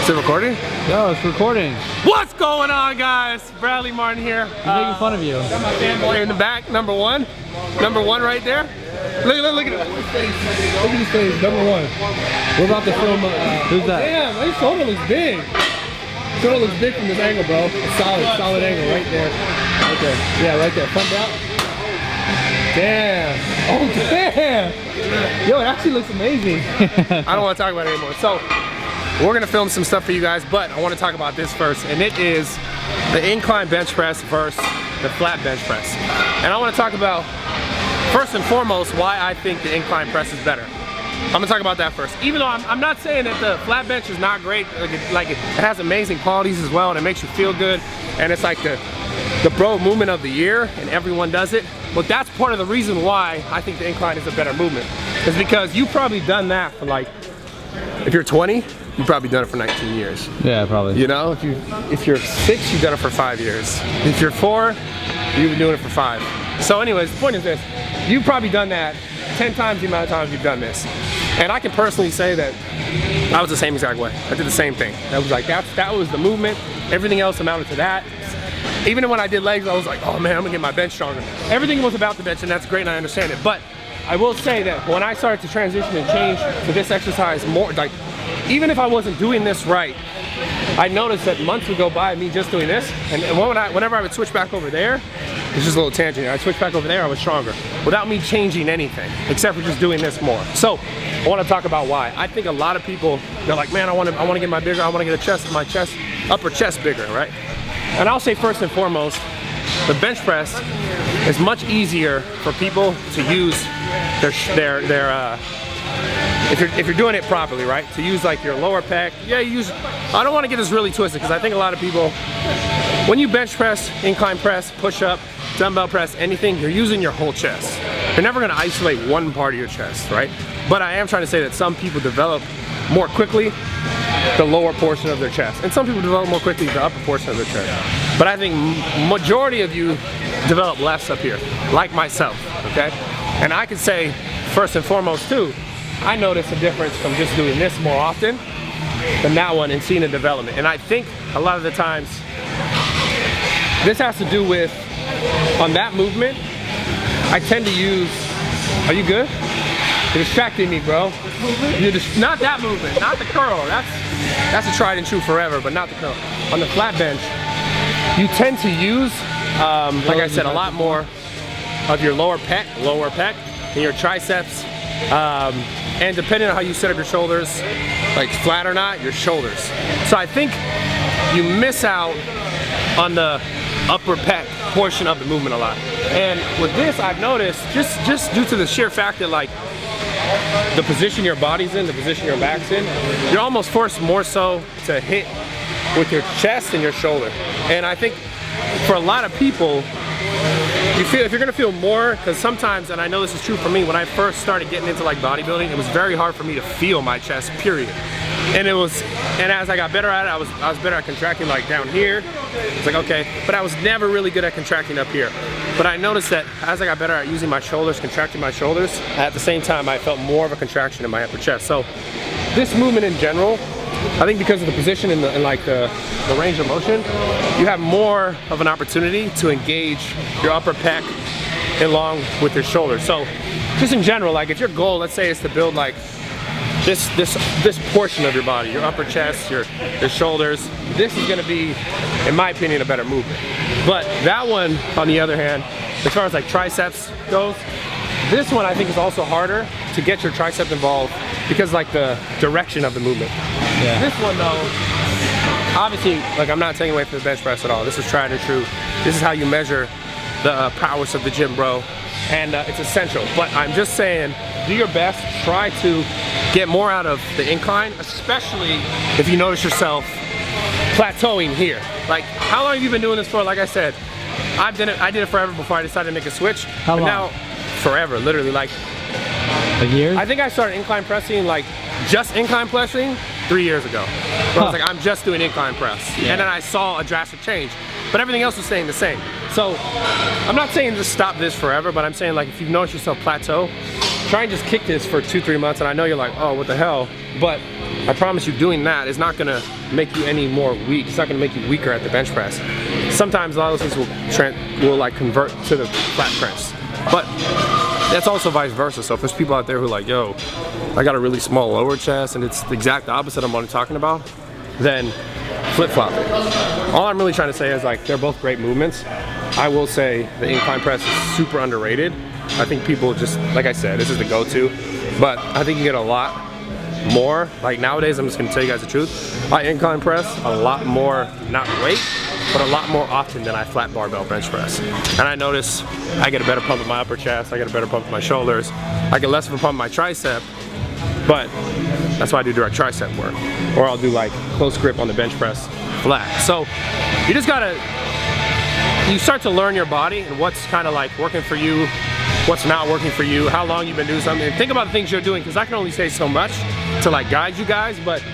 Is it recording? Yo, it's recording. What's going on, guys? Bradley Martin here. He's making fun of you. Got my fanboy in the back, number one. Number one right there. Look at his face. Look at his face, number one. We're about to film. Who's that? Damn, his shoulder looks big. Shoulder looks big from this angle, bro. A solid angle right there. Right there. Yeah, right there. Front out. Damn. Oh, damn. Yo, it actually looks amazing. I don't want to talk about it anymore. So, we're going to film some stuff for you guys, but I want to talk about this first, and it is the incline bench press versus the flat bench press. And I want to talk about, first and foremost, why I think the incline press is better. I'm going to talk about that first. Even though I'm not saying that the flat bench is not great, it has amazing qualities as well, and it makes you feel good, and it's like the bro movement of the year, and everyone does it. But that's part of the reason why I think the incline is a better movement. Is because you've probably done that for like, if you're 20, you've probably done it for 19 years. Yeah, probably. You know, if you're 6, you've done it for 5 years. If you're 4, you've been doing it for 5. So anyways, the point is this, you've probably done that 10 times the amount of times you've done this. And I can personally say that I was the same exact way. I did the same thing. I was like, that was the movement. Everything else amounted to that. Even when I did legs, I was like, oh man, I'm gonna get my bench stronger. Everything was about the bench, and that's great, and I understand it. But I will say that when I started to transition and change to this exercise more, like, even if I wasn't doing this right, I noticed that months would go by me just doing this, and whenever I would switch back over there, it's just a little tangent. I'd switch back over there, I was stronger, without me changing anything, except for just doing this more. So, I want to talk about why. I think a lot of people, they're like, man, I want to get my bigger, I want to get my upper chest bigger, right? And I'll say first and foremost, the bench press is much easier for people to use if you're doing it properly, right? To use like your lower pec. Yeah, I don't want to get this really twisted because I think a lot of people, when you bench press, incline press, push up, dumbbell press, anything, you're using your whole chest. You're never going to isolate one part of your chest, right? But I am trying to say that some people develop more quickly the lower portion of their chest, and some people develop more quickly the upper portion of their chest. But I think majority of you develop less up here, like myself, okay? And I could say, first and foremost too, I notice a difference from just doing this more often than that one and seeing a development. And I think a lot of the times, this has to do with, on that movement, I tend to use, are you good? You're distracting me, bro. Not that movement, not the curl. That's a tried and true forever, but not the curl. On the flat bench, you tend to use, like I said, a lot more of your lower pec, and your triceps, and depending on how you set up your shoulders, like flat or not, your shoulders. So I think you miss out on the upper pec portion of the movement a lot. And with this, I've noticed, just due to the sheer fact that like, the position your body's in, the position your back's in, you're almost forced more so to hit with your chest and your shoulder. And I think for a lot of people, if you're gonna feel more, because sometimes, and I know this is true for me, when I first started getting into like bodybuilding, it was very hard for me to feel my chest, period. And as I got better at it, I was better at contracting like down here. It's like, okay, but I was never really good at contracting up here. But I noticed that as I got better at using my shoulders, contracting my shoulders, at the same time I felt more of a contraction in my upper chest. So this movement in general, I think because of the position and the range of motion, you have more of an opportunity to engage your upper pec along with your shoulders. So just in general, like if your goal, let's say, is to build like this portion of your body, your upper chest, your shoulders, this is gonna be, in my opinion, a better movement. But that one, on the other hand, as far as like triceps goes, this one I think is also harder to get your tricep involved because like the direction of the movement. Yeah. This one though, obviously, like I'm not taking away from the bench press at all. This is tried and true. This is how you measure the prowess of the gym, bro. And it's essential. But I'm just saying, do your best, try to get more out of the incline, especially if you notice yourself plateauing here. Like, how long have you been doing this for? Like I said, I did it forever before I decided to make a switch. How long? Now, forever, literally, like a year? I think I started incline pressing, like just incline pressing 3 years ago. Where I was like, I'm just doing incline press. Yeah. And then I saw a drastic change. But everything else was staying the same. So, I'm not saying just stop this forever, but I'm saying like if you've noticed yourself plateau, try and just kick this for 2-3 months. And I know you're like, oh, what the hell? But I promise you doing that is not gonna make you any more weak. It's not gonna make you weaker at the bench press. Sometimes a lot of those things will like convert to the flat press. But that's also vice versa. So if there's people out there who are like, yo, I got a really small lower chest and it's the exact opposite of what I'm talking about, then flip-flop it. All I'm really trying to say is like, they're both great movements. I will say the incline press is super underrated. I think people just, like I said, this is the go-to, but I think you get a lot more. Like nowadays, I'm just gonna tell you guys the truth. I incline press a lot more, not weight, but a lot more often than I flat barbell bench press. And I notice I get a better pump in my upper chest, I get a better pump in my shoulders, I get less of a pump in my tricep, but that's why I do direct tricep work. Or I'll do like close grip on the bench press flat. So you just gotta, you start to learn your body and what's kind of like working for you, what's not working for you, how long you've been doing something, and think about the things you're doing, because I can only say so much to like guide you guys, but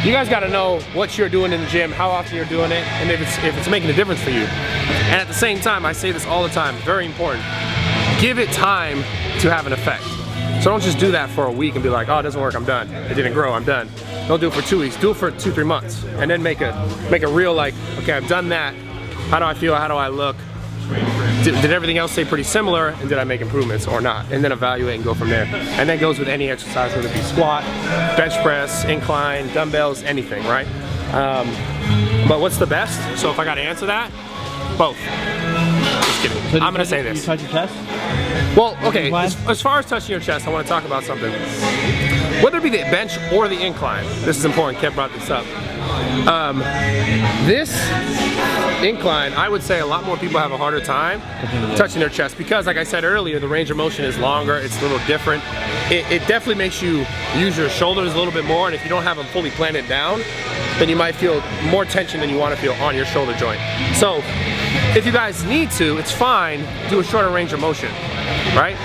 you guys gotta know what you're doing in the gym, how often you're doing it, and if it's making a difference for you. And at the same time, I say this all the time, very important, give it time to have an effect. So don't just do that for a week and be like, oh, it doesn't work, I'm done. It didn't grow, I'm done. Don't do it for 2 weeks, do it for 2-3 months, and then make a real like, okay, I've done that, how do I feel, how do I look? Did everything else stay pretty similar, and did I make improvements or not? And then evaluate and go from there. And that goes with any exercise, whether it be squat, bench press, incline, dumbbells, anything, right? But what's the best? So if I gotta answer that, both. Just kidding. So I'm gonna say this. You touch your chest? Well, okay, as far as touching your chest, I wanna talk about something. Whether it be the bench or the incline, this is important, Kev brought this up. This incline, I would say a lot more people have a harder time touching their chest because, like I said earlier, the range of motion is longer, it's a little different. It definitely makes you use your shoulders a little bit more, and if you don't have them fully planted down, then you might feel more tension than you want to feel on your shoulder joint. So if you guys need to, it's fine, do a shorter range of motion, right?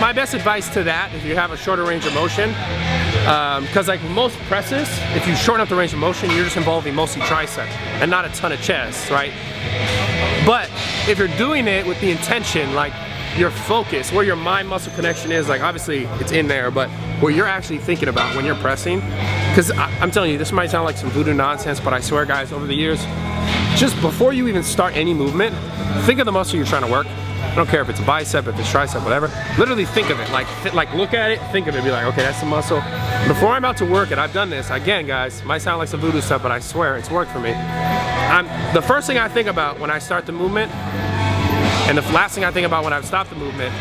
My best advice to that, if you have a shorter range of motion, because like most presses, if you shorten up the range of motion, you're just involving mostly tricep and not a ton of chest, right? But if you're doing it with the intention, like your focus, where your mind-muscle connection is, like obviously it's in there, but where you're actually thinking about when you're pressing, because I'm telling you, this might sound like some voodoo nonsense, but I swear guys, over the years, just before you even start any movement, think of the muscle you're trying to work. I don't care if it's a bicep, if it's tricep, whatever. Literally think of it, like look at it, think of it, be like, okay, that's the muscle. Before I'm about to work it, I've done this, again guys, might sound like some voodoo stuff, but I swear it's worked for me. The first thing I think about when I start the movement, and the last thing I think about when I've stopped the movement,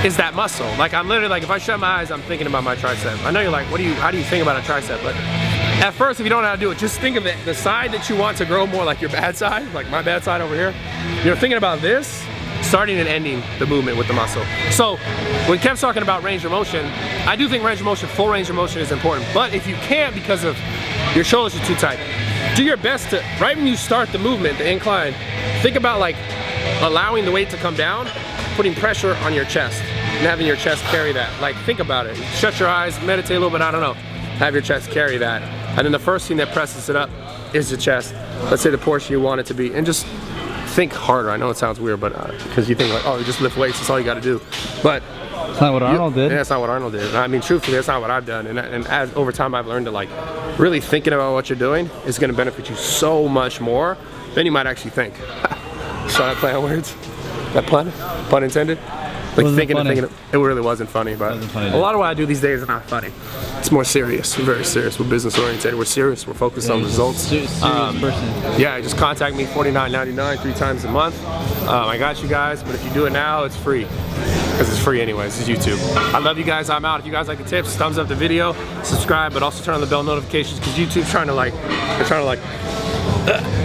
is that muscle. Like I'm literally like, if I shut my eyes, I'm thinking about my tricep. I know you're like, how do you think about a tricep? But at first, if you don't know how to do it, just think of it, the side that you want to grow more, like your bad side, like my bad side over here. You're thinking about this, starting and ending the movement with the muscle. So when Kev's talking about range of motion, I do think range of motion, full range of motion is important. But if you can't because of your shoulders are too tight, do your best to, right when you start the movement, the incline, think about like allowing the weight to come down, putting pressure on your chest and having your chest carry that. Like think about it, shut your eyes, meditate a little bit, I don't know. Have your chest carry that. And then the first thing that presses it up is the chest. Let's say the portion you want it to be, and just think harder. I know it sounds weird, but because you think like, oh, you just lift weights, that's all you got to do. But it's not what Arnold did. Yeah, that's not what Arnold did. I mean, truthfully, that's not what I've done. And as over time, I've learned to like really thinking about what you're doing is going to benefit you so much more than you might actually think. Saw that play on words? That pun intended. Like thinking, it really wasn't funny, but a lot of what I do these days is not funny. It's more serious. We're very serious. We're business oriented. We're serious. We're focused on results. Serious person. Yeah, just contact me, $49.99, 3 times a month. I got you guys, but if you do it now, it's free. Because it's free anyways, it's YouTube. I love you guys, I'm out. If you guys like the tips, thumbs up the video, subscribe, but also turn on the bell notifications because YouTube's trying to like,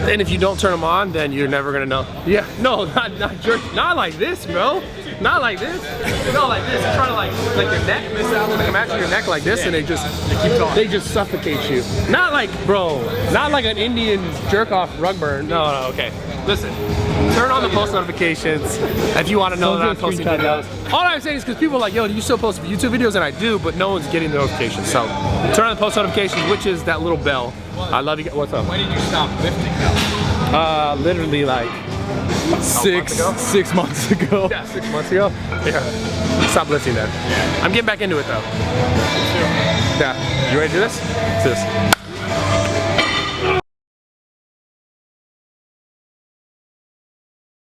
and if you don't turn them on, then you're never gonna know. Yeah, no, not like this, bro. Not like this. No, like this. You're trying to like your neck, like imagine your neck like this, and they just suffocate you. Not like, bro, not like an Indian jerk off rug burn. No, okay. Listen, turn on the post notifications if you want to know that I'm posting videos. All I'm saying is because people are like, yo, do you still post YouTube videos? And I do, but no one's getting the notifications. So turn on the post notifications, which is that little bell. I love you. What's up? When did you stop lifting though? Literally like 6 months ago. Yeah, 6 months ago. Yeah. Stop lifting then. I'm getting back into it though. Yeah. You ready to do this? Let's do this.